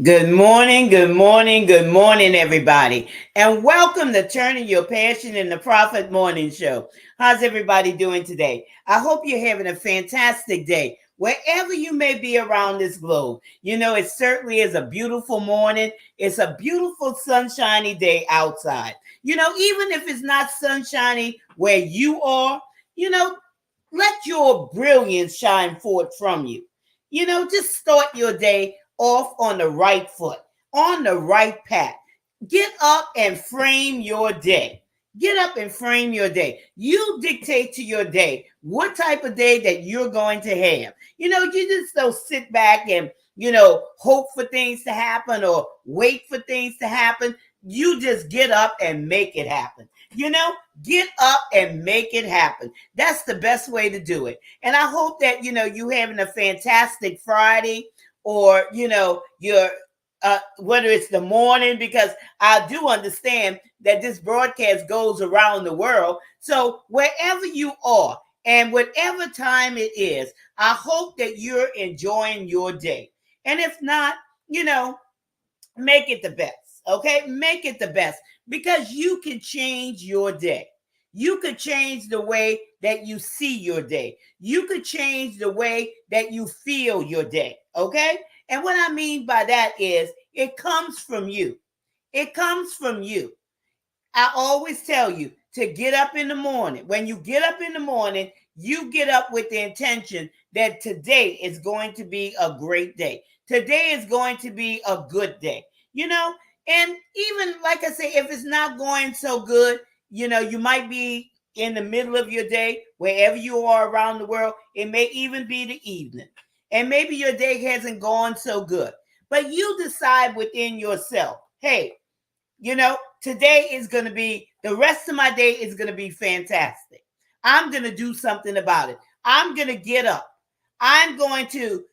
Good morning, good morning, good morning, everybody. And welcome to Turning Your Passion in the Profit Morning Show. How's everybody doing today? I hope you're having a fantastic day. Wherever you may be around this globe, it certainly is a beautiful morning. It's a beautiful, sunshiny day outside. Even if it's not sunshiny where you are, you know, let your brilliance shine forth from you. Just start your day off on the right foot, on the right path. Get up and frame your day. Get up and frame your day. You dictate to your day what type of day that you're going to have. You just don't sit back and, hope for things to happen or wait for things to happen. You just get up and make it happen. Get up and make it happen. That's the best way to do it. And I hope that, you having a fantastic Friday or, you're whether it's the morning, because I do understand that this broadcast goes around the world. So wherever you are and whatever time it is, I hope that you're enjoying your day. And if not, you know, make it the best. Okay, make it the best, because you can change your day. You could change the way that you see your day. You could change the way that you feel your day. Okay, and what I mean by that is it comes from you. It comes from you. I always tell you to get up in the morning. When you get up in the morning, you get up with the intention that today is going to be a great day. Today is going to be a good day. And even like I say, if it's not going so good, you might be in the middle of your day, wherever you are around the world. It may even be the evening. And maybe your day hasn't gone so good. But you decide within yourself, hey, today is going to be, the rest of my day is going to be fantastic. I'm going to do something about it. I'm going to get up. I'm going to,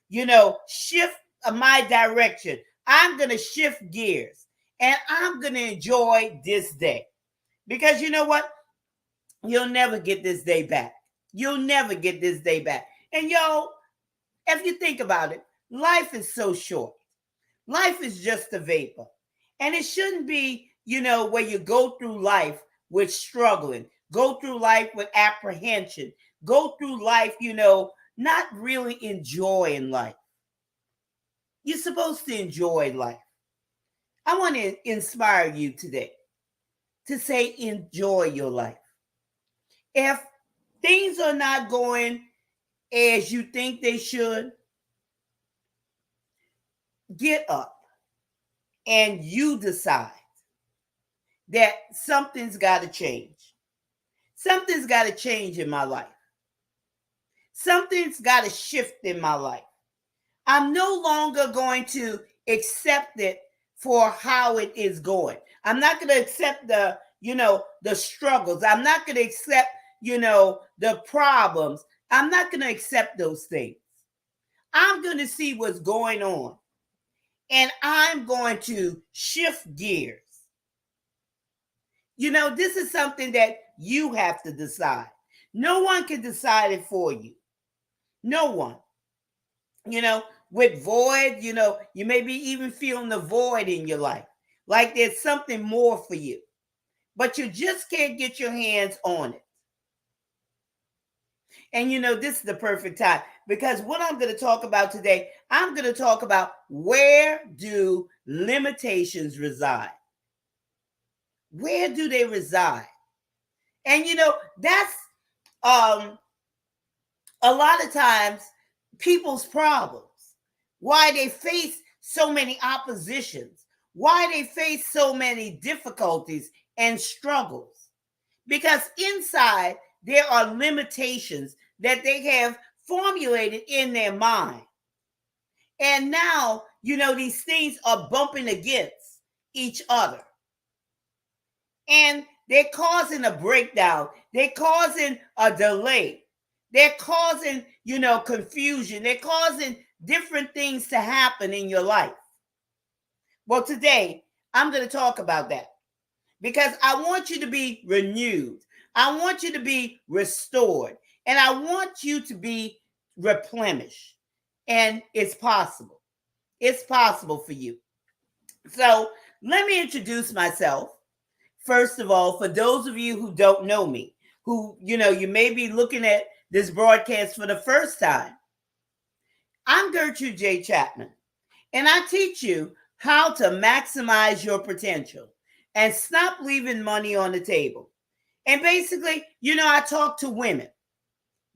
shift my direction. I'm going to shift gears and I'm going to enjoy this day. Because you know what? You'll never get this day back. You'll never get this day back. And if you think about it, life is so short. Life is just a vapor. And it shouldn't be, where you go through life with struggling, go through life with apprehension, go through life, not really enjoying life. You're supposed to enjoy life. I want to inspire you today to say, enjoy your life. If things are not going as you think they should, get up and you decide that something's got to change. Something's got to change in my life. Something's got to shift in my life. I'm no longer going to accept it for how it is going. I'm not going to accept the struggles. I'm not going to accept, the problems. I'm not going to accept those things. I'm going to see what's going on. And I'm going to shift gears. This is something that you have to decide. No one can decide it for you. No one. With void, you may be even feeling the void in your life. Like there's something more for you. But you just can't get your hands on it. And this is the perfect time, because what I'm going to talk about today, I'm going to talk about, where do limitations reside? Where do they reside? And that's a lot of times people's problems. Why they face so many oppositions, why they face so many difficulties and struggles. Because inside there are limitations that they have formulated in their mind. And now, these things are bumping against each other. And they're causing a breakdown. They're causing a delay. They're causing, confusion. They're causing different things to happen in your life. Well, today, I'm going to talk about that, because I want you to be renewed. I want you to be restored. And I want you to be replenished. And it's possible. It's possible for you. So let me introduce myself. First of all, for those of you who don't know me, who, you may be looking at this broadcast for the first time, I'm Gertrude J. Chapman, and I teach you how to maximize your potential and stop leaving money on the table. And basically, I talk to women.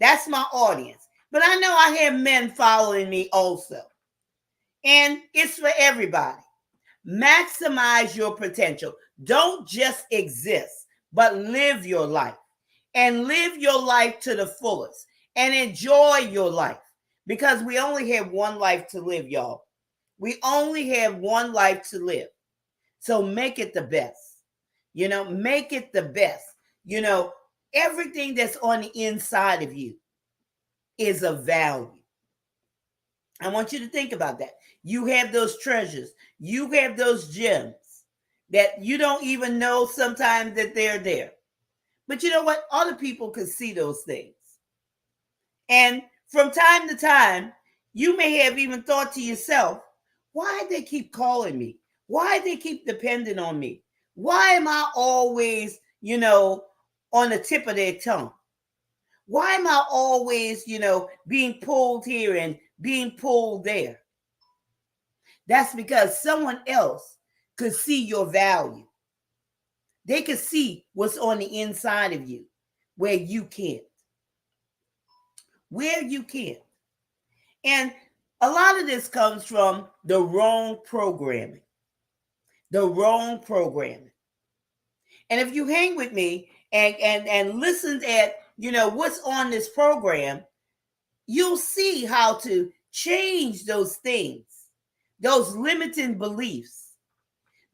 That's my audience. But I know I have men following me also. And it's for everybody. Maximize your potential. Don't just exist, but live your life. And live your life to the fullest. And enjoy your life. Because we only have one life to live, y'all. We only have one life to live. So make it the best. Make it the best. Everything that's on the inside of you is of value. I want you to think about that. You have those treasures. You have those gems that you don't even know sometimes that they're there. But you know what? Other people can see those things. And from time to time, you may have even thought to yourself, why they keep calling me? Why they keep depending on me? Why am I always, on the tip of their tongue? Why am I always, being pulled here and being pulled there? That's because someone else could see your value. They could see what's on the inside of you where you can't. Where you can't. And a lot of this comes from the wrong programming. The wrong programming. And if you hang with me and listen at, what's on this program, you'll see how to change those things, those limiting beliefs,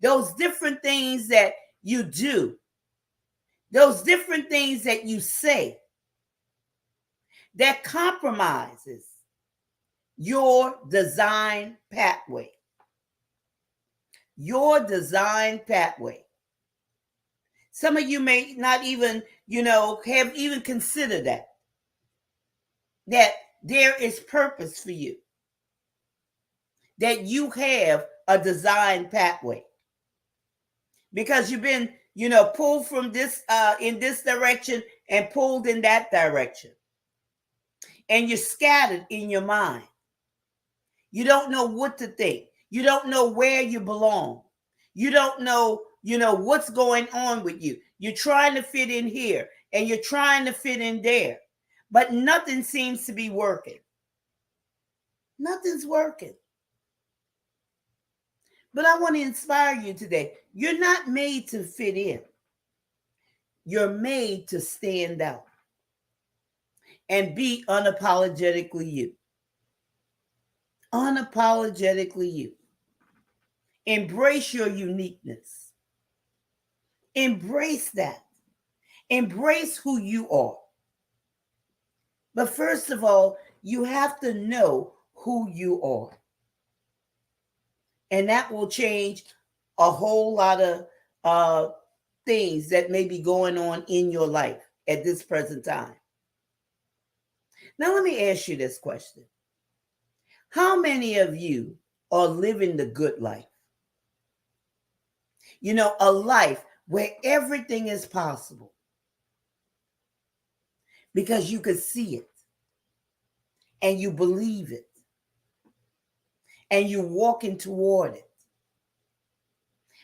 those different things that you do, those different things that you say that compromises your design pathway. Your design pathway. Some of you may not even, have even considered that there is purpose for you, that you have a design pathway because you've been, pulled from this, in this direction and pulled in that direction. And you're scattered in your mind. You don't know what to think. You don't know where you belong. You don't know, what's going on with you. You're trying to fit in here and you're trying to fit in there, but nothing seems to be working. Nothing's working. But I want to inspire you today. You're not made to fit in. You're made to stand out and be unapologetically you. Unapologetically you. Embrace your uniqueness. Embrace that. Embrace who you are. But first of all, you have to know who you are. And that will change a whole lot of things that may be going on in your life at this present time. Now, let me ask you this question. How many of you are living the good life? A life where everything is possible because you can see it and you believe it and you're walking toward it.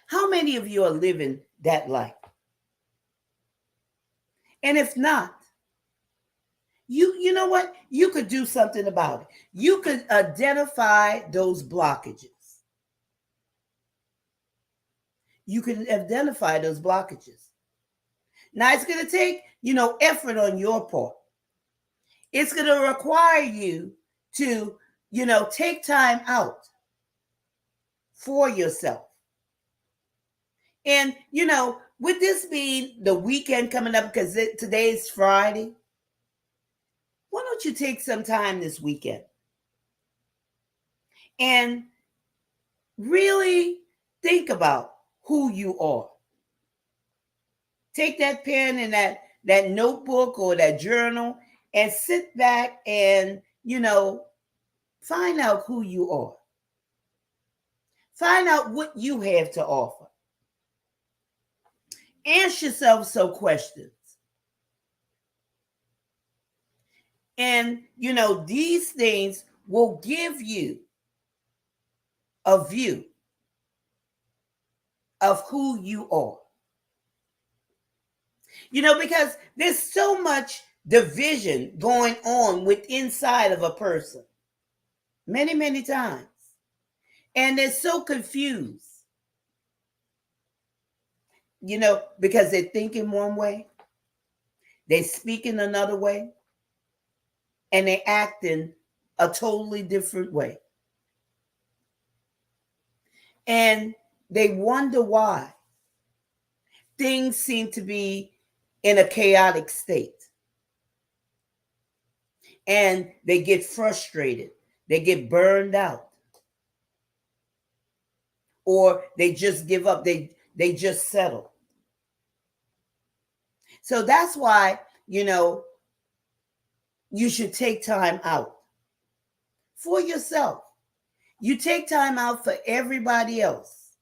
How many of you are living that life? And if not, you know what? You could do something about it. You could identify those blockages. You can identify those blockages. Now, it's going to take, effort on your part. It's going to require you to, take time out for yourself. And, with this being the weekend coming up, because today's Friday, why don't you take some time this weekend and really think about who you are. Take that pen and that notebook or that journal and sit back and, find out who you are. Find out what you have to offer. Ask yourself some questions. And, these things will give you a view of who you are. Because there's so much division going on inside of a person. Many, many times. And they're so confused. Because they're thinking one way, they speaking another way, and they acting a totally different way. And they wonder why things seem to be in a chaotic state. And they get frustrated. They get burned out. Or they just give up. They just settle. So that's why, you should take time out for yourself. You take time out for everybody else,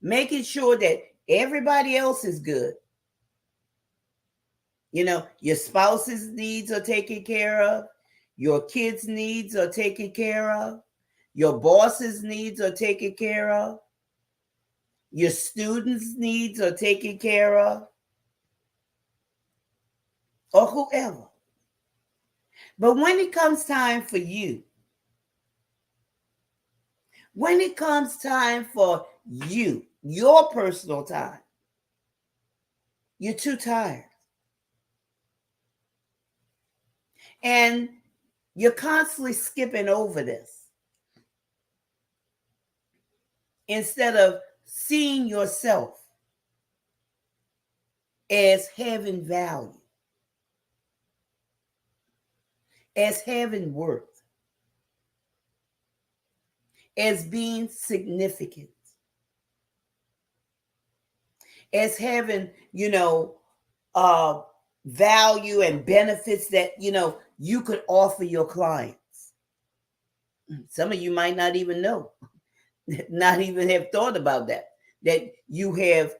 making sure that everybody else is good. Your spouse's needs are taken care of. Your kids' needs are taken care of. Your boss's needs are taken care of. Your students' needs are taken care of. Or whoever. But when it comes time for you, when it comes time for you, your personal time, you're too tired. And you're constantly skipping over this instead of seeing yourself as having value, as having worth, as being significant, as having, value and benefits that, you could offer your clients. Some of you might not even know, not even have thought about that you have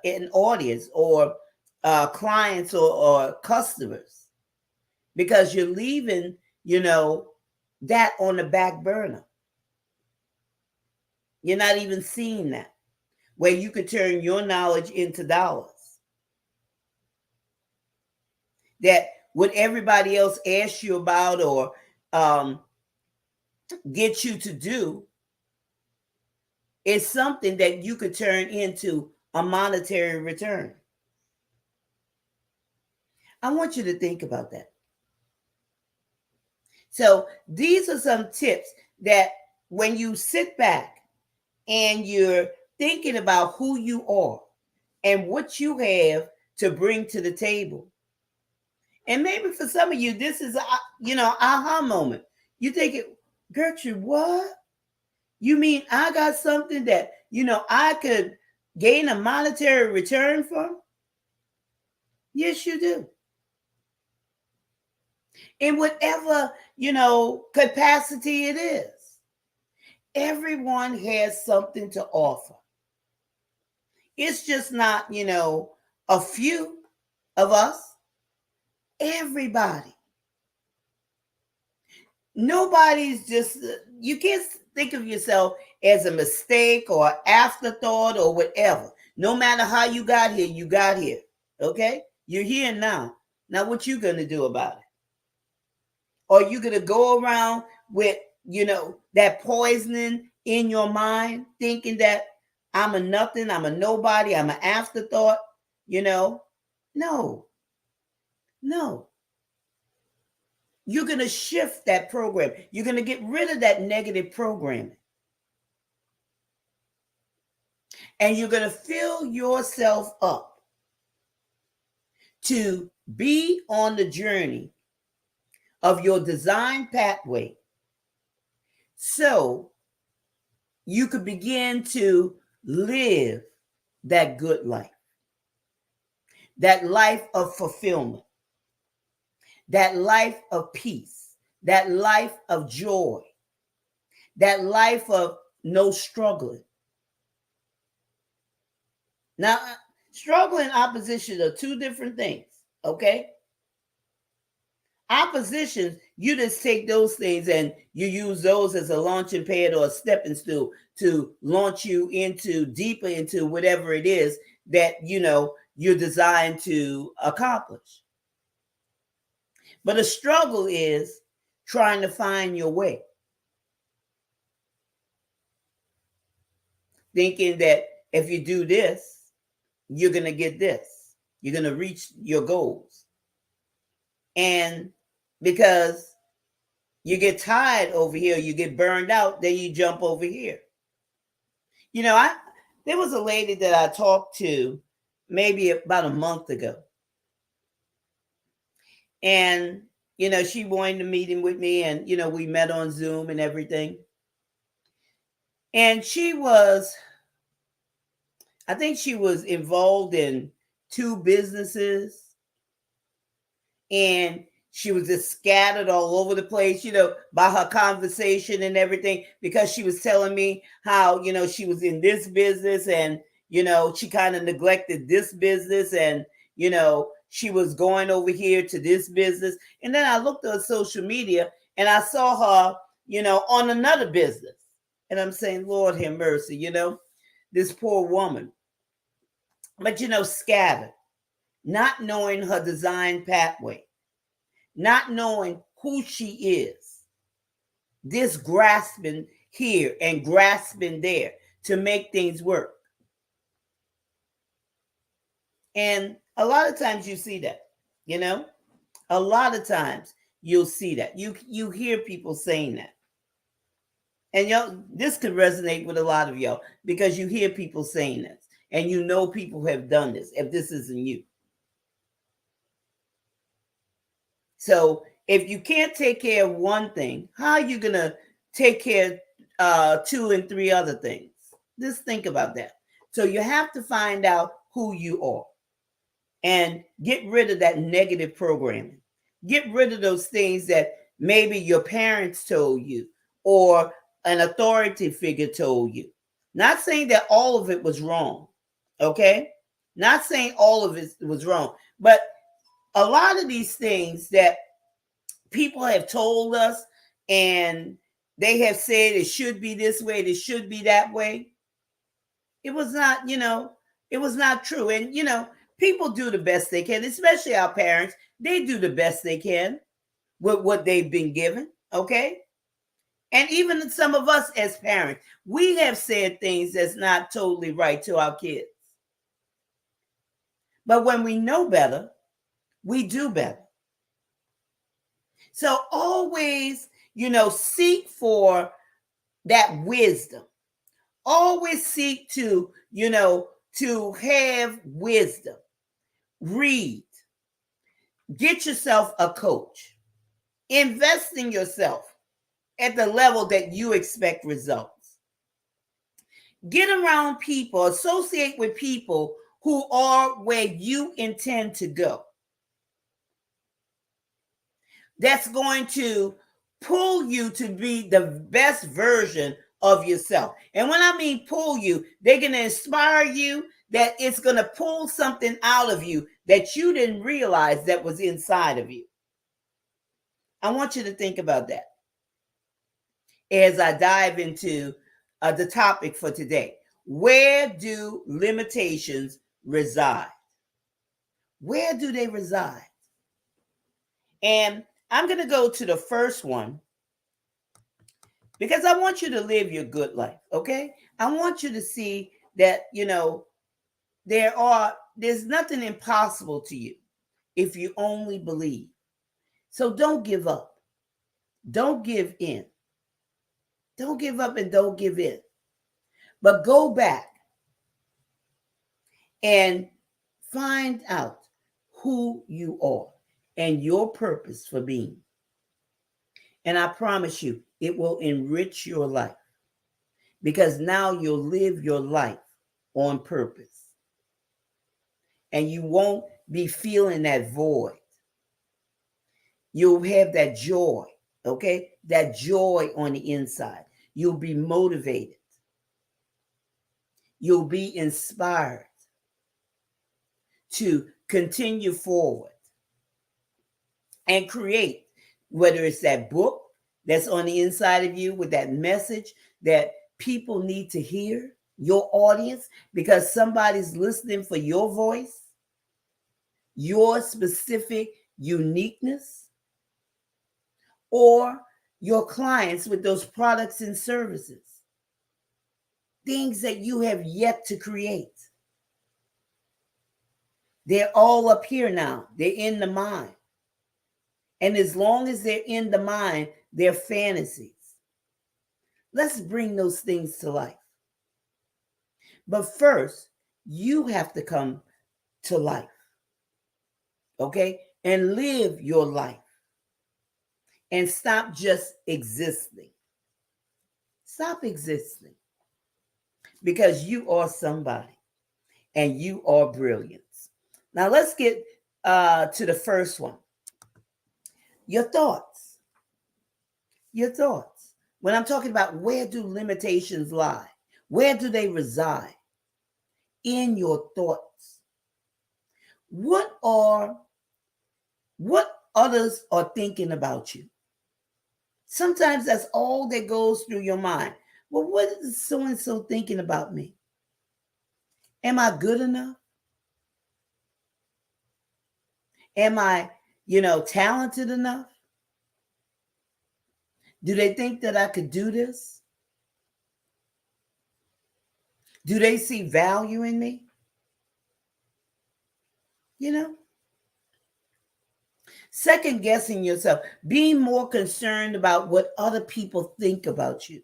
an audience or clients or customers, because you're leaving, that on the back burner. You're not even seeing that, where you could turn your knowledge into dollars. That what everybody else asks you about or get you to do is something that you could turn into a monetary return. I want you to think about that. So these are some tips that when you sit back and you're thinking about who you are and what you have to bring to the table. And maybe for some of you, this is, aha moment. You think, Gertrude, what? You mean I got something that, I could gain a monetary return from? Yes, you do. In whatever, capacity it is. Everyone has something to offer. It's just not, a few of us. Everybody. Nobody's just, you can't think of yourself as a mistake or afterthought or whatever. No matter how you got here, you got here. Okay? You're here now. Now, what you going to do about it? Or you going to go around with, that poisoning in your mind, thinking that I'm a nothing, I'm a nobody, I'm an afterthought, No. You're going to shift that program. You're going to get rid of that negative programming. And you're going to fill yourself up to be on the journey of your design pathway so you could begin to live that good life, that life of fulfillment, that life of peace, that life of joy, that life of no struggling. Now, struggle and opposition are two different things, okay? Oppositions, you just take those things and you use those as a launching pad or a stepping stool to launch you into deeper into whatever it is that you're designed to accomplish. But a struggle is trying to find your way, thinking that if you do this, you're going to get this, you're going to reach your goals. And because you get tired over here, you get burned out, then you jump over here. There was a lady that I talked to maybe about a month ago. And, she wanted a meeting with me, and, we met on Zoom and everything. And I think she was involved in 2 businesses, and she was just scattered all over the place, by her conversation and everything, because she was telling me how, she was in this business and, she kind of neglected this business and, she was going over here to this business. And then I looked at social media and I saw her, on another business. And I'm saying, Lord have mercy, this poor woman. But, scattered, not knowing her design pathway, not knowing who she is, this grasping here and grasping there to make things work. And a lot of times you see that, a lot of times you'll see that. You hear people saying that. And this could resonate with a lot of y'all because you hear people saying this and people have done this if this isn't you. So if you can't take care of one thing, how are you going to take care of 2 and 3 other things? Just think about that. So you have to find out who you are and get rid of that negative programming. Get rid of those things that maybe your parents told you or an authority figure told you. Not saying that all of it was wrong, okay? Not saying all of it was wrong, but a lot of these things that people have told us and they have said it should be this way, it should be that way. It was not, it was not true. And, people do the best they can, especially our parents. They do the best they can with what they've been given, okay? And even some of us as parents, we have said things that's not totally right to our kids. But when we know better, we do better. So always, seek for that wisdom. Always seek to, to have wisdom. Read. Get yourself a coach. Invest in yourself at the level that you expect results. Get around people, associate with people who are where you intend to go. That's going to pull you to be the best version of yourself. And when I mean pull you, they're going to inspire you, that it's going to pull something out of you that you didn't realize that was inside of you. I want you to think about that as I dive into the topic for today. Where do limitations reside? Where do they reside? And I'm going to go to the first one because I want you to live your good life, okay? I want you to see that, there's nothing impossible to you if you only believe. So don't give up. Don't give in. Don't give up and don't give in. But go back and find out who you are and your purpose for being. And I promise you, it will enrich your life because now you'll live your life on purpose. And you won't be feeling that void. You'll have that joy, okay? That joy on the inside. You'll be motivated. you'll be inspired to continue forward and create, whether it's that book that's on the inside of you with that message that people need to hear, your audience, because somebody's listening for your voice, your specific uniqueness, or your clients with those products and services, things that you have yet to create. They're all up here now. They're in the mind. And as long as they're in the mind, they're fantasies. Let's bring those things to life. But first, you have to come to life, okay? And live your life. And stop just existing. Stop existing. Because you are somebody. And you are brilliance. Now let's get to the first one. Your thoughts. Your thoughts. When I'm talking about where do limitations lie? Where do they reside? In your thoughts. What others are thinking about you? Sometimes that's all that goes through your mind. Well, what is so-and-so thinking about me? Am I good enough? Am I, talented enough? Do they think that I could do this? Do they see value in me? Second guessing yourself, being more concerned about what other people think about you.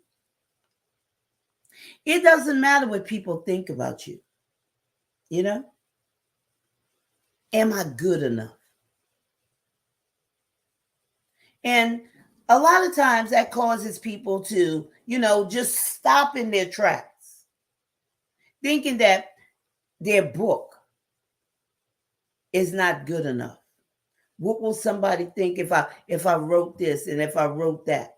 It doesn't matter what people think about you. Am I good enough? And a lot of times that causes people to, just stop in their tracks, thinking that their book is not good enough. What will somebody think if I wrote this and if I wrote that?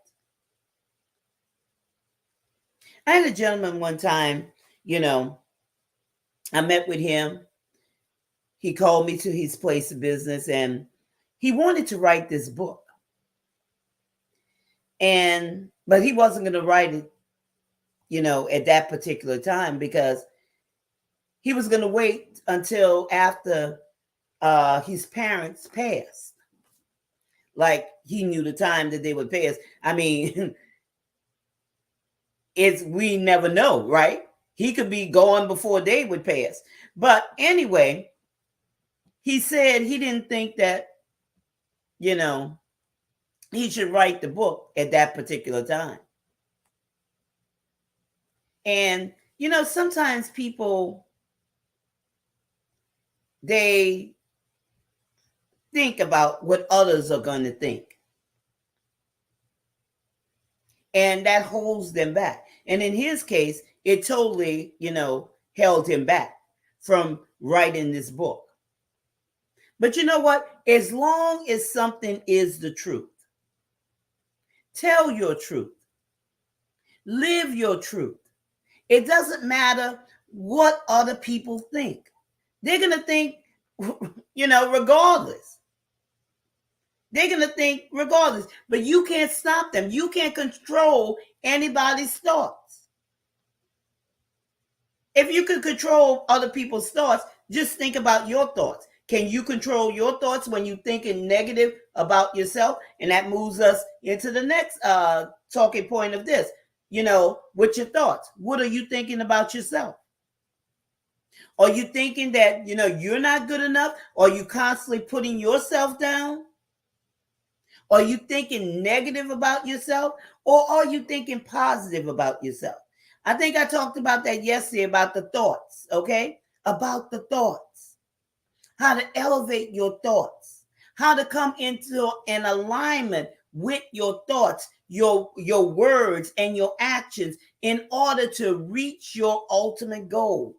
I had a gentleman one time, I met with him. He called me to his place of business and he wanted to write this book. But he wasn't going to write it, at that particular time because he was going to wait until after his parents passed. Like he knew the time that they would pass. I mean, we never know, right? He could be gone before they would pass. But anyway, he said he didn't think that, he should write the book at that particular time. And, sometimes people, they think about what others are going to think. And that holds them back. And in his case, it totally, held him back from writing this book. But you know what? As long as something is the truth, tell your truth, live your truth. It doesn't matter what other people think. They're going to think, regardless. They're going to think regardless. But you can't stop them. You can't control anybody's thoughts. If you could control other people's thoughts, just think about your thoughts. Can you control your thoughts when you're thinking negative about yourself? And that moves us into the next talking point of this. With your thoughts, what are you thinking about yourself? Are you thinking that, you're not good enough? Are you constantly putting yourself down? Are you thinking negative about yourself? Or are you thinking positive about yourself? I think I talked about that yesterday, about the thoughts, okay? About the thoughts. How to elevate your thoughts. How to come into an alignment with your thoughts, your words, and your actions in order to reach your ultimate goal.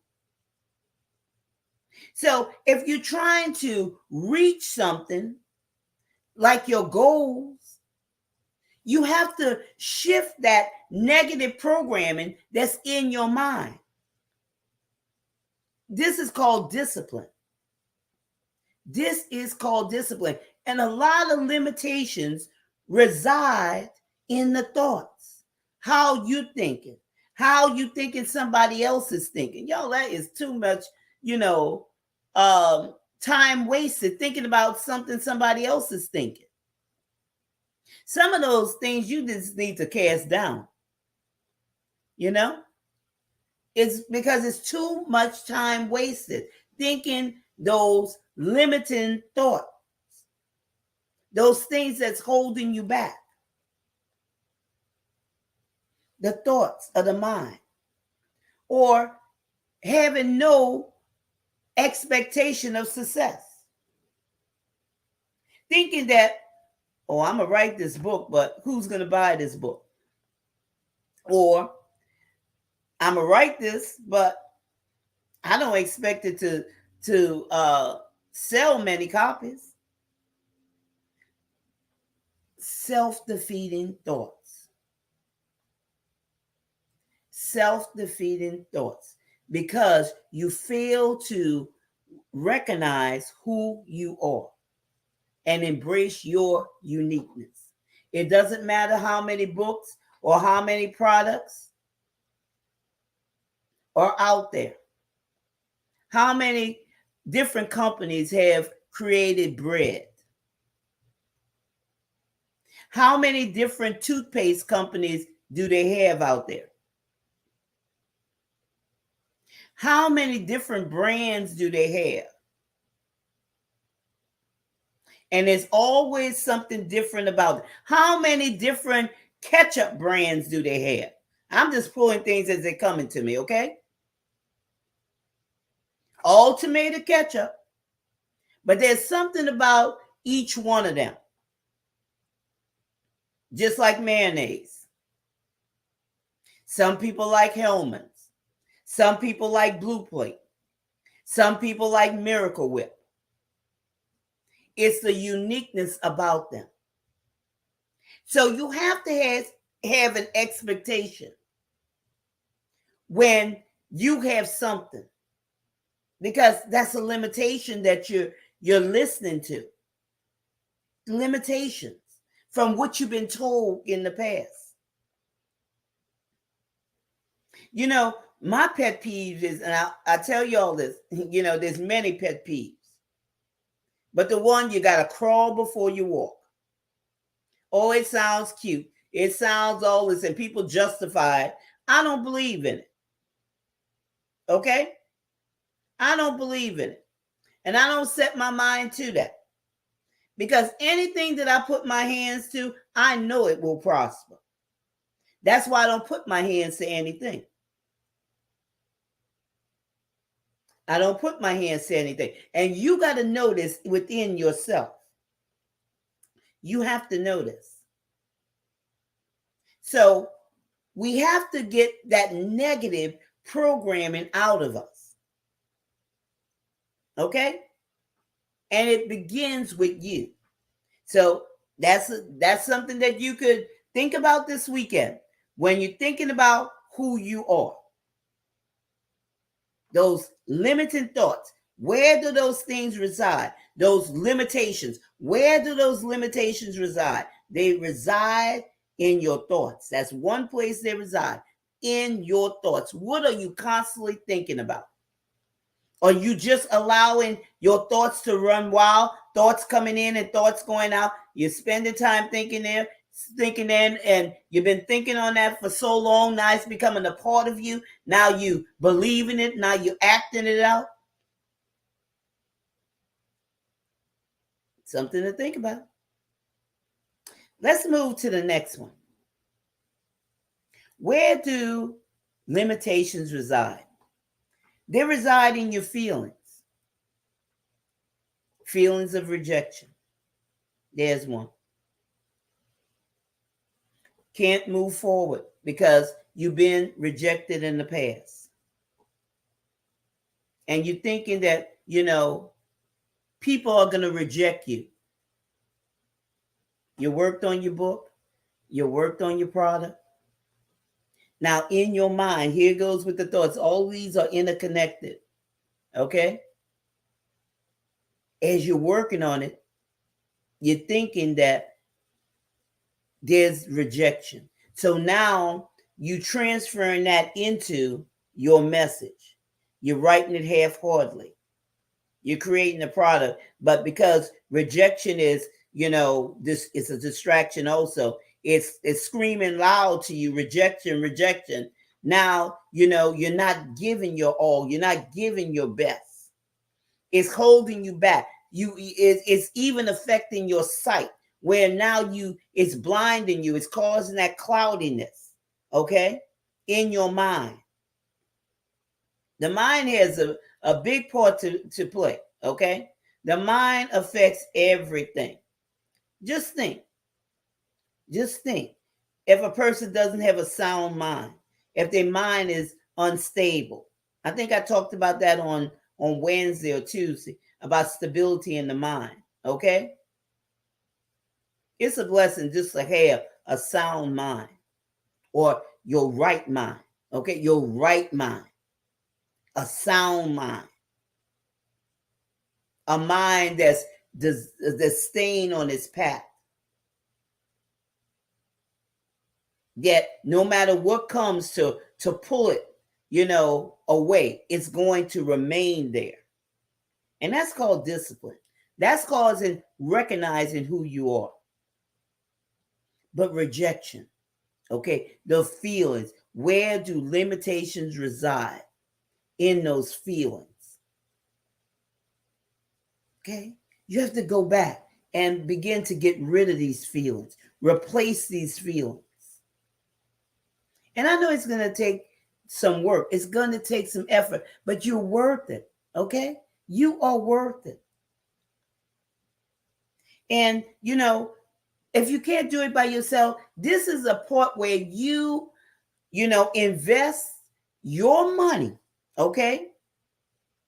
So if you're trying to reach something like your goals, you have to shift that negative programming that's in your mind. This is called discipline. This is called discipline. And a lot of limitations reside in the thoughts. How you thinking, how you thinking somebody else is thinking. Yo, that is too much, you know, time wasted thinking about something somebody else is thinking. Some of those things you just need to cast down. You know, it's because it's too much time wasted thinking those limiting thoughts, those things that's holding you back, the thoughts of the mind, or having no expectation of success. Thinking that, oh, I'm going to write this book, but who's going to buy this book? Or I'm going to write this, but I don't expect it to sell many copies. Self-defeating thoughts. Self-defeating thoughts. Because you fail to recognize who you are and embrace your uniqueness. It doesn't matter how many books or how many products are out there. How many different companies have created bread? How many different toothpaste companies do they have out there? How many different brands do they have? And there's always something different about it. How many different ketchup brands do they have? I'm just pulling things as they're coming to me, okay? All tomato ketchup. But there's something about each one of them. Just like mayonnaise. Some people like Hellman's. Some people like Blue Plate. Some people like Miracle Whip. It's the uniqueness about them. So you have to have an expectation when you have something, because that's a limitation that you're listening to. Limitations from what you've been told in the past. You know, my pet peeve is, and I tell you all this, you know, there's many pet peeves. But the one, you got to crawl before you walk. Oh, it sounds cute. It sounds all this, and people justify it. I don't believe in it. Okay? I don't believe in it. And I don't set my mind to that. Because anything that I put my hands to, I know it will prosper. That's why I don't put my hands to anything. I don't put my hands to anything. And you got to know this within yourself. You have to know this. So we have to get that negative programming out of us. Okay? And it begins with you. So that's something that you could think about this weekend when you're thinking about who you are. Those limiting thoughts, where do those things reside? Those limitations, where do those limitations reside? They reside in your thoughts. That's one place they reside, in your thoughts. What are you constantly thinking about? Are you just allowing your thoughts to run wild? Thoughts coming in and thoughts going out. You're spending time thinking there, thinking in, and you've been thinking on that for so long. Now it's becoming a part of you. Now you believe in it. Now you acting it out. Something to think about. Let's move to the next one. Where do limitations reside? They reside in your feelings. Feelings of rejection. There's one. Can't move forward because you've been rejected in the past. And you're thinking that, you know, people are going to reject you. You worked on your book. You worked on your product. Now, in your mind, here goes with the thoughts. All these are interconnected. Okay? As you're working on it, you're thinking that there's rejection. So now you transferring that into your message. You're writing it half-heartedly. You're creating a product, but because rejection is, this is a distraction also. It's screaming loud to you, rejection, rejection. Now, you're not giving your all. You're not giving your best. It's holding you back. It's even affecting your sight, where now it's blinding you. It's causing that cloudiness, okay, in your mind. The mind has a big part to play, okay? The mind affects everything. Just think, just think. If a person doesn't have a sound mind, if their mind is unstable, I think I talked about that on Wednesday or Tuesday about stability in the mind, okay? It's a blessing just to have a sound mind or your right mind, okay? Your right mind, a sound mind. A mind that's staying on its path. Yet no matter what comes to pull it, away, it's going to remain there. And that's called discipline. That's causing recognizing who you are. But rejection, okay, the feelings, where do limitations reside? In those feelings. Okay? You have to go back and begin to get rid of these feelings, replace these feelings. And I know it's going to take some work. It's going to take some effort, but you're worth it. Okay? You are worth it. And, if you can't do it by yourself, this is a part where you invest your money. Okay?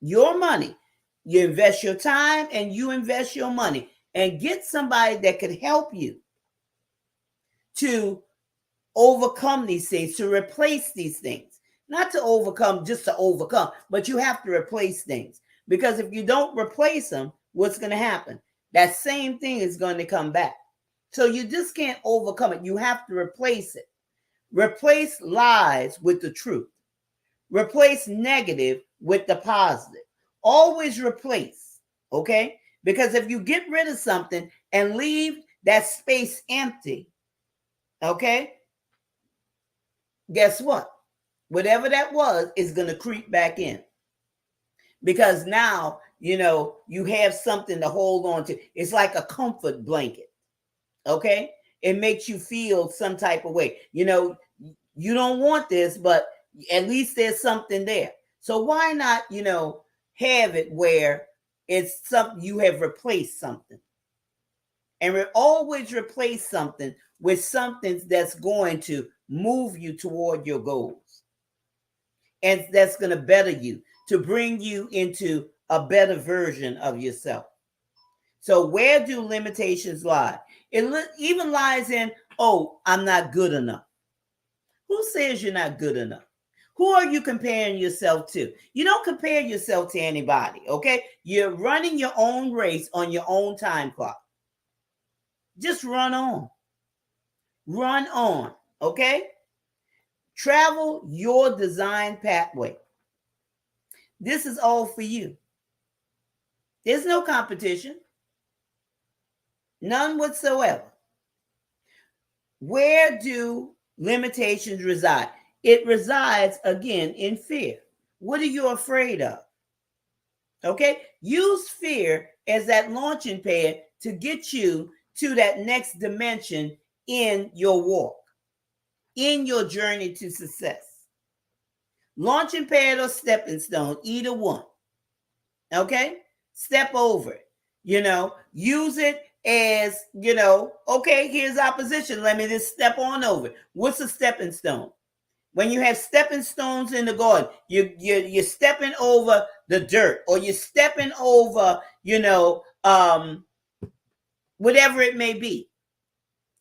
Your money. You invest your time and you invest your money and get somebody that could help you to overcome these things, to replace these things. Not to overcome, just to overcome, but you have to replace things. Because if you don't replace them, what's going to happen? That same thing is going to come back. So you just can't overcome it. You have to replace it. Replace lies with the truth. Replace negative with the positive. Always replace, okay? Because if you get rid of something and leave that space empty, okay? Guess what? Whatever that was is going to creep back in. Because now, you have something to hold on to. It's like a comfort blanket. Okay? It makes you feel some type of way. You don't want this, but at least there's something there. So why not, have it where it's something you have replaced something. And always replace something with something that's going to move you toward your goals. And that's going to better you, to bring you into a better version of yourself. So where do limitations lie? It even lies in, I'm not good enough. Who says you're not good enough? Who are you comparing yourself to? You don't compare yourself to anybody, okay? You're running your own race on your own time clock. Just run on. Run on, okay? Travel your design pathway. This is all for you. There's no competition. None whatsoever. Where do limitations reside? It resides, again, in fear. What are you afraid of? Okay? Use fear as that launching pad to get you to that next dimension in your walk, in your journey to success. Launching pad or stepping stone, either one. Okay? Step over it. Use it as, okay, here's opposition. Let me just step on over it. What's a stepping stone? When you have stepping stones in the garden, you're stepping over the dirt, or you're stepping over, whatever it may be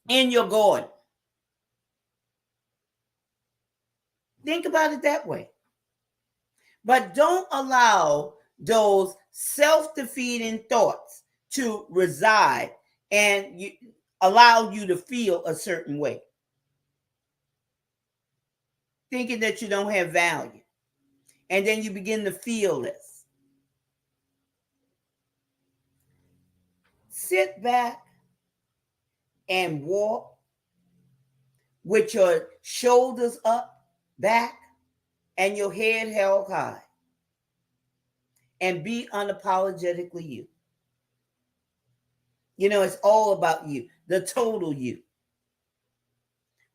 in your garden. Think about it that way. But don't allow those self-defeating thoughts to reside and allow you to feel a certain way, thinking that you don't have value. And then you begin to feel this. Sit back and walk with your shoulders up, back, and your head held high. And be unapologetically you. It's all about you, the total you.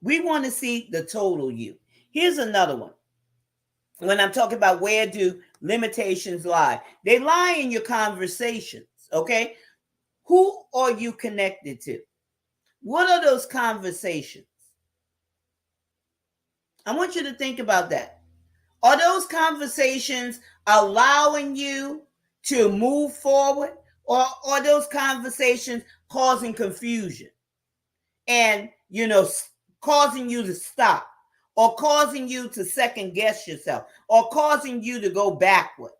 We want to see the total you. Here's another one. When I'm talking about where do limitations lie, they lie in your conversations, okay? Who are you connected to? What are those conversations? I want you to think about that. Are those conversations allowing you to move forward, or are those conversations causing confusion and, causing you to stop, or causing you to second guess yourself, or causing you to go backward,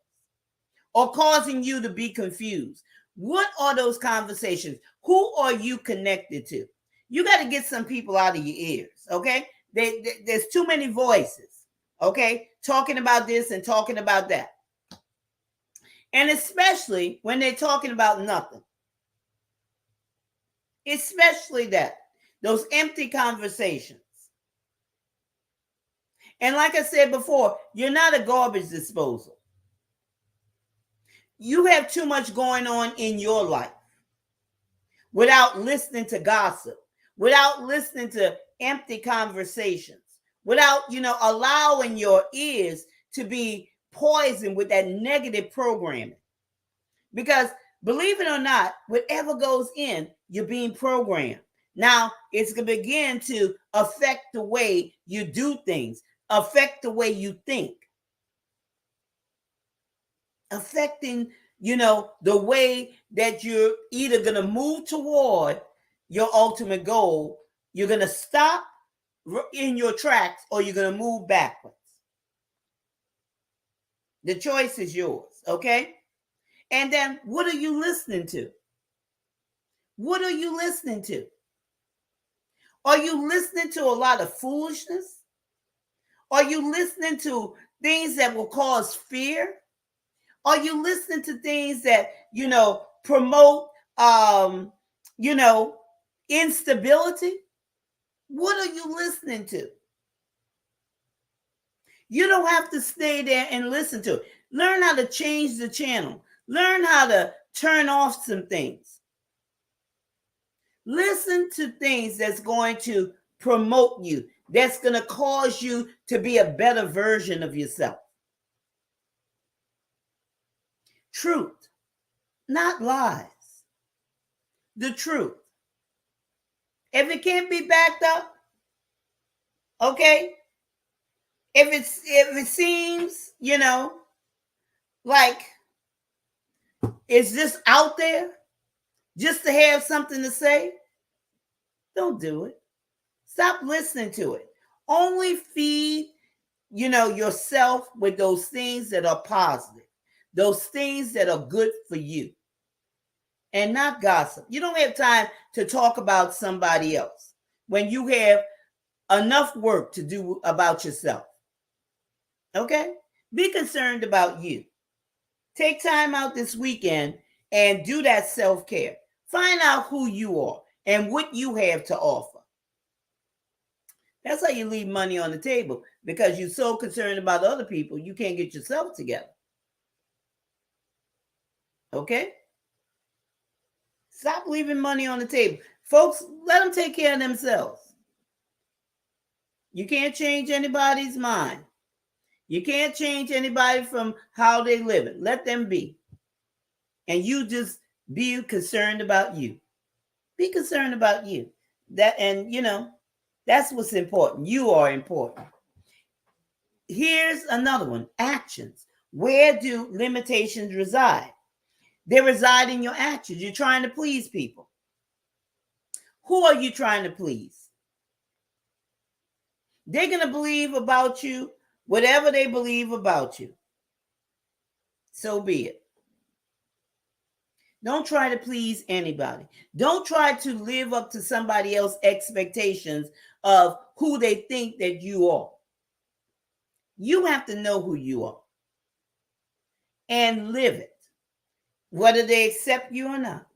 or causing you to be confused? What are those conversations? Who are you connected to? You got to get some people out of your ears, okay? There's too many voices, okay, talking about this and talking about that. And especially when they're talking about nothing. Especially that. Those empty conversations. And like I said before, you're not a garbage disposal. You have too much going on in your life without listening to gossip, without listening to empty conversations, without, allowing your ears to be poisoned with that negative programming. Because believe it or not, whatever goes in, you're being programmed. Now, it's going to begin to affect the way you do things, affect the way you think, affecting, the way that you're either going to move toward your ultimate goal, you're going to stop in your tracks, or you're going to move backwards. The choice is yours, okay? And then what are you listening to? What are you listening to? Are you listening to a lot of foolishness? Are you listening to things that will cause fear? Are you listening to things that, promote, instability? What are you listening to? You don't have to stay there and listen to it. Learn how to change the channel. Learn how to turn off some things. Listen to things that's going to promote you, that's going to cause you to be a better version of yourself. Truth, not lies. The truth. If it can't be backed up, okay? If it seems, like it's just out there just to have something to say, don't do it. Stop listening to it. Only feed, yourself with those things that are positive, those things that are good for you, and not gossip. You don't have time to talk about somebody else when you have enough work to do about yourself. Okay? Be concerned about you. Take time out this weekend and do that self-care. Find out who you are and what you have to offer. That's how you leave money on the table, because you're so concerned about other people, you can't get yourself together. Okay? Stop leaving money on the table. Folks, let them take care of themselves. You can't change anybody's mind. You can't change anybody from how they live it. Let them be. And you just be concerned about you. Be concerned about you. That's what's important. You are important. Here's another one. Actions. Where do limitations reside? They reside in your actions. You're trying to please people. Who are you trying to please? They're going to believe about you whatever they believe about you. So be it. Don't try to please anybody. Don't try to live up to somebody else's expectations of who they think that you are. You have to know who you are and live it, whether they accept you or not.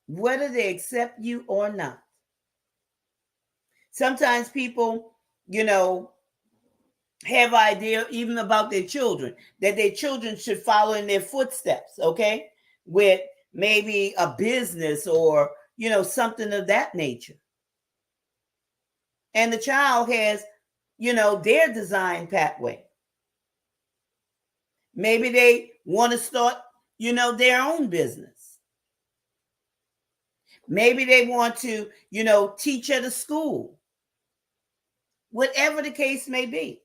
Whether they accept you or not. Sometimes people, have idea even about their children, that their children should follow in their footsteps, okay? With maybe a business or, something of that nature. And the child has, their design pathway. Maybe they want to start, their own business. Maybe they want to, teach at a school. Whatever the case may be.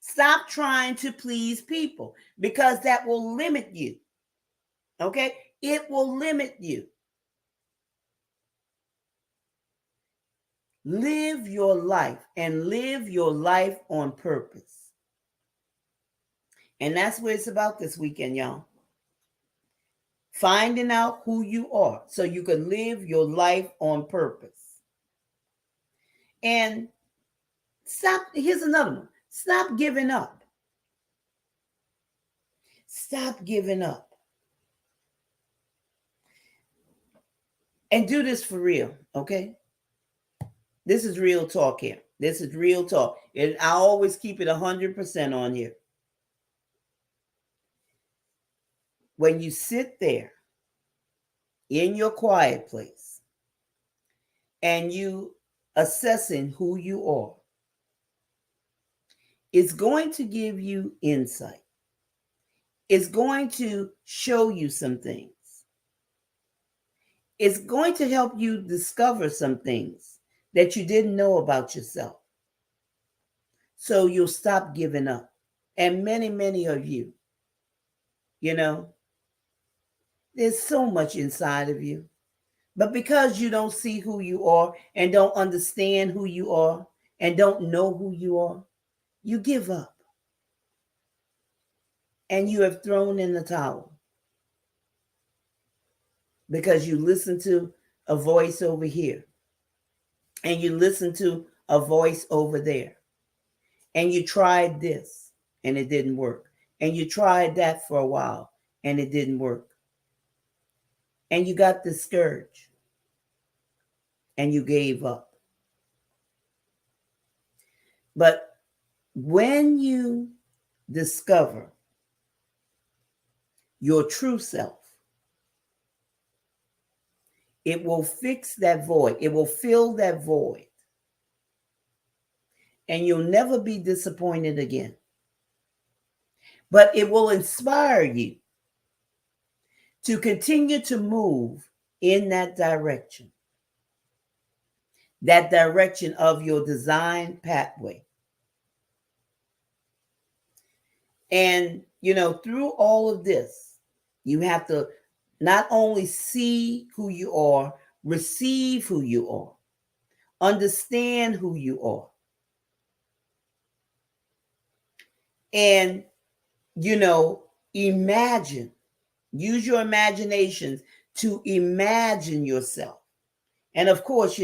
Stop trying to please people because that will limit you. Okay? It will limit you. Live your life and live your life on purpose. And that's what it's about this weekend, y'all. Finding out who you are so you can live your life on purpose. And here's another one. Stop giving up. Stop giving up. And do this for real, okay? This is real talk here. This is real talk. And I always keep it 100% on here. When you sit there in your quiet place and you assessing who you are, it's going to give you insight. It's going to show you some things. It's going to help you discover some things that you didn't know about yourself. So you'll stop giving up. And many, many of you, there's so much inside of you. But because you don't see who you are and don't understand who you are and don't know who you are, you give up. And you have thrown in the towel. Because you listen to a voice over here. And you listen to a voice over there. And you tried this and it didn't work. And you tried that for a while and it didn't work. And you got discouraged. And you gave up. But when you discover your true self, it will fix that void. It will fill that void. And you'll never be disappointed again. But it will inspire you to continue to move in that direction of your design pathway. And, through all of this, you have to not only see who you are, receive who you are, understand who you are. And, imagine, use your imaginations to imagine yourself. And of course,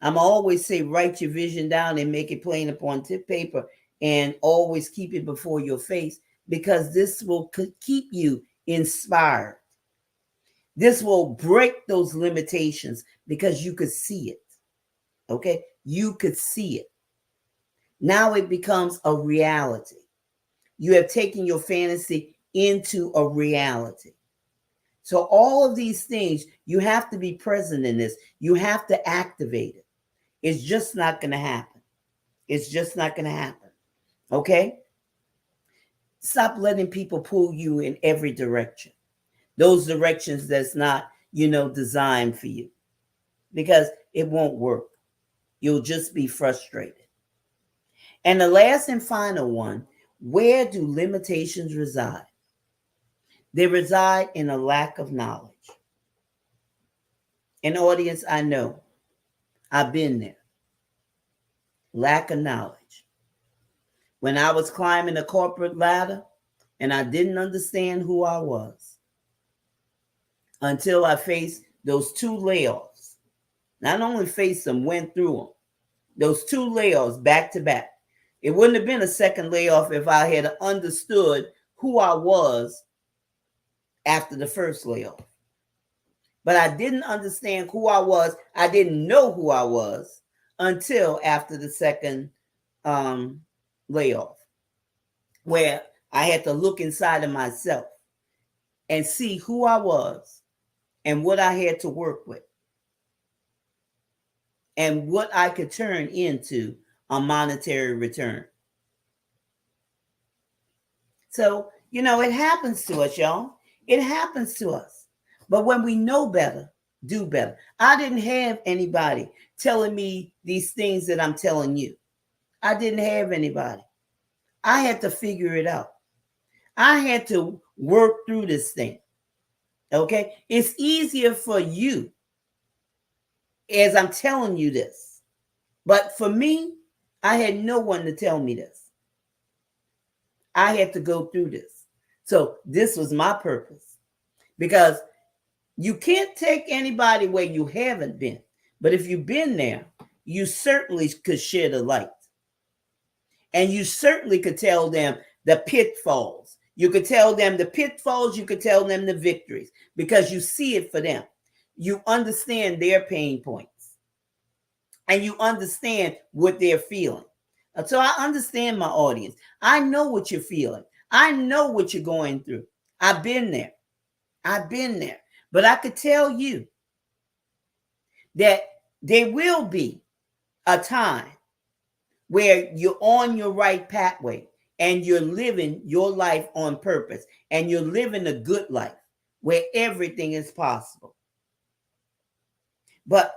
I'm always say, write your vision down and make it plain upon paper and always keep it before your face because this will keep you inspired. This will break those limitations because you could see it. Okay? You could see it. Now it becomes a reality. You have taken your fantasy into a reality. So all of these things, you have to be present in this. You have to activate it. It's just not going to happen. It's just not going to happen. Okay? Stop letting people pull you in every direction. Those directions that's not, designed for you. Because it won't work. You'll just be frustrated. And the last and final one, where do limitations reside? They reside in a lack of knowledge. An audience, I know. I've been there. Lack of knowledge. when I was climbing the corporate ladder and I didn't understand who I was until I faced those two layoffs. Not only faced them, went through them. Those two layoffs back to back. It wouldn't have been a second layoff if I had understood who I was after the first layoff. But I didn't understand who I was. I didn't know who I was until after the second layoff, where I had to look inside of myself and see who I was and what I had to work with and what I could turn into a monetary return. So, it happens to us, y'all. It happens to us. But when we know better, do better. I didn't have anybody telling me these things that I'm telling you. I didn't have anybody. I had to figure it out. I had to work through this thing. Okay? It's easier for you as I'm telling you this. But for me, I had no one to tell me this. I had to go through this. So this was my purpose. Because you can't take anybody where you haven't been. But if you've been there, you certainly could share the light. And you certainly could tell them the pitfalls. You could tell them the pitfalls. You could tell them the victories because you see it for them. You understand their pain points. And you understand what they're feeling. So I understand my audience. I know what you're feeling. I know what you're going through. I've been there. I've been there. But I could tell you that there will be a time where you're on your right pathway and you're living your life on purpose and you're living a good life where everything is possible. But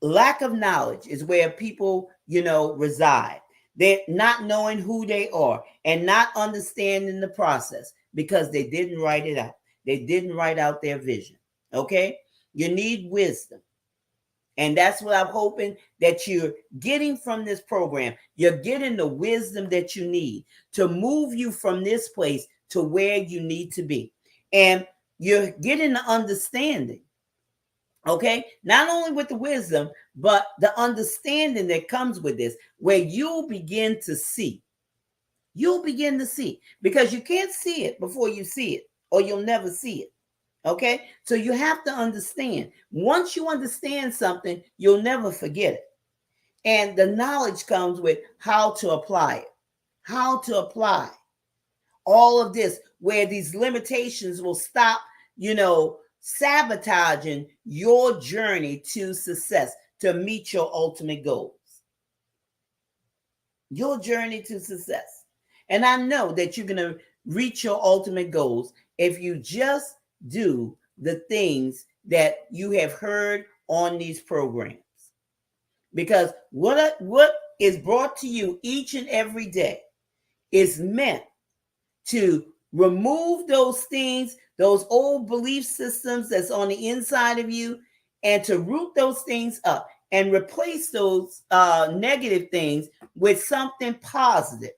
lack of knowledge is where people, reside. They're not knowing who they are and not understanding the process because they didn't write it out. They didn't write out their vision. Okay? You need wisdom. And that's what I'm hoping that you're getting from this program. You're getting the wisdom that you need to move you from this place to where you need to be. And you're getting the understanding. Okay? Not only with the wisdom, but the understanding that comes with this, where you'll begin to see. You'll begin to see because you can't see it before you see it, or you'll never see it. Okay, so you have to understand. Once you understand something, you'll never forget it. And the knowledge comes with how to apply it, how to apply all of this, where these limitations will stop, sabotaging your journey to success, to meet your ultimate goals. Your journey to success. And I know that you're going to reach your ultimate goals if you just do the things that you have heard on these programs. Because what is brought to you each and every day is meant to remove those things, those old belief systems that's on the inside of you, and to root those things up and replace those negative things with something positive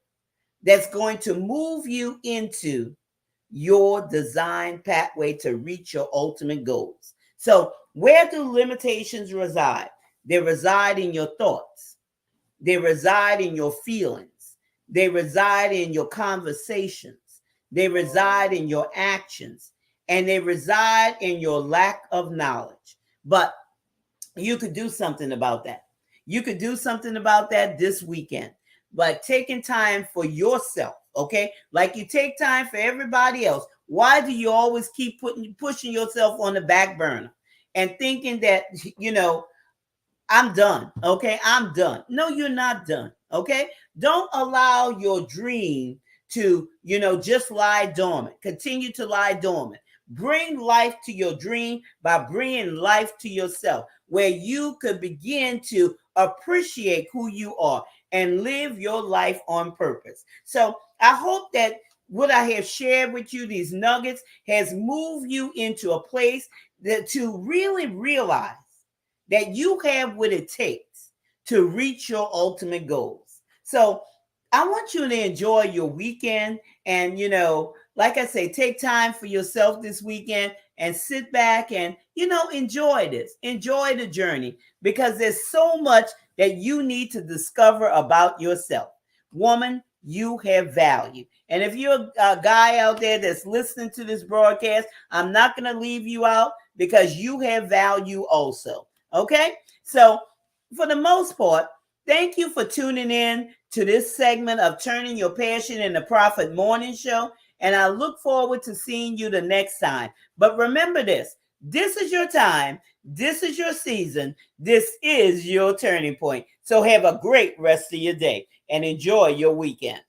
that's going to move you into your design pathway to reach your ultimate goals. So where do limitations reside? They reside in your thoughts. They reside in your feelings. They reside in your conversations. They reside in your actions. And they reside in your lack of knowledge. But you could do something about that. You could do something about that this weekend. But taking time for yourself, okay? Like you take time for everybody else. Why do you always keep pushing yourself on the back burner and thinking that, I'm done, okay? I'm done. No, you're not done, okay? Don't allow your dream to, just lie dormant. Continue to lie dormant. Bring life to your dream by bringing life to yourself, where you could begin to appreciate who you are and live your life on purpose. So I hope that what I have shared with you, these nuggets, has moved you into a place that to really realize that you have what it takes to reach your ultimate goals. So I want you to enjoy your weekend. And, like I say, take time for yourself this weekend and sit back and, enjoy this. Enjoy the journey because there's so much that you need to discover about yourself. Woman, you have value. And if you're a guy out there that's listening to this broadcast, I'm not going to leave you out because you have value also. Okay? So, for the most part, thank you for tuning in to this segment of Turning Your Passion into Profit Morning Show. And I look forward to seeing you the next time. But remember this is your time. This is your season. This is your turning point. So have a great rest of your day and enjoy your weekend.